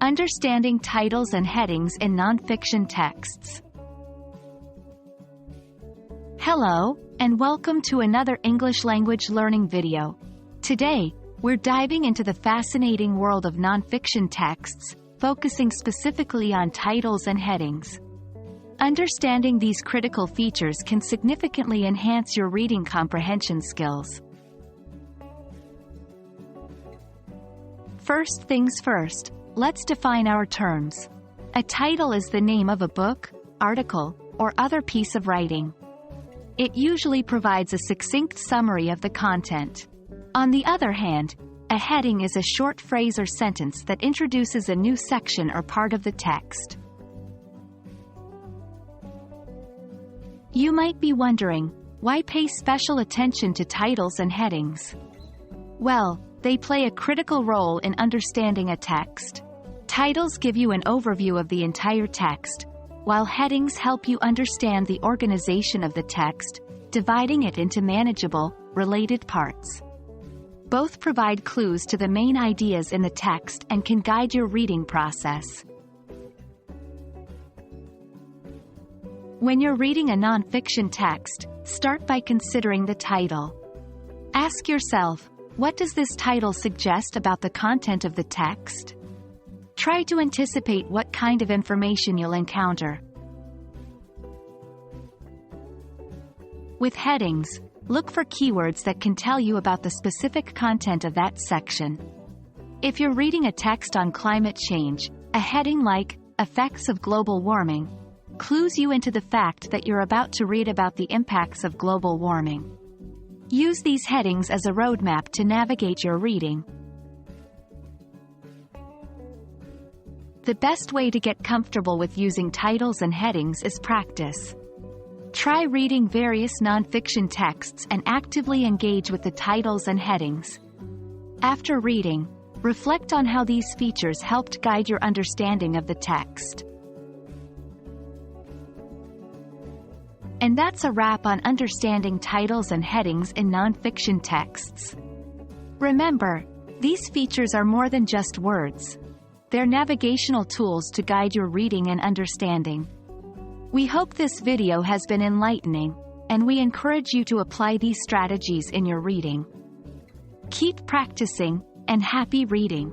Understanding titles and headings in nonfiction texts. Hello, and welcome to another English language learning video. Today, we're diving into the fascinating world of nonfiction texts, focusing specifically on titles and headings. Understanding these critical features can significantly enhance your reading comprehension skills. First things first, let's define our terms. A title is the name of a book, article, or other piece of writing. It usually provides a succinct summary of the content. On the other hand, a heading is a short phrase or sentence that introduces a new section or part of the text. You might be wondering, why pay special attention to titles and headings? Well, they play a critical role in understanding a text. Titles give you an overview of the entire text, while headings help you understand the organization of the text, dividing it into manageable, related parts. Both provide clues to the main ideas in the text and can guide your reading process. When you're reading a nonfiction text, start by considering the title. Ask yourself, what does this title suggest about the content of the text? Try to anticipate what kind of information you'll encounter. With headings, look for keywords that can tell you about the specific content of that section. If you're reading a text on climate change, a heading like, Effects of Global Warming, clues you into the fact that you're about to read about the impacts of global warming. Use these headings as a roadmap to navigate your reading. The best way to get comfortable with using titles and headings is practice. Try reading various nonfiction texts and actively engage with the titles and headings. After reading, reflect on how these features helped guide your understanding of the text. And that's a wrap on understanding titles and headings in nonfiction texts. Remember, these features are more than just words. They're navigational tools to guide your reading and understanding. We hope this video has been enlightening, and we encourage you to apply these strategies in your reading. Keep practicing, and happy reading!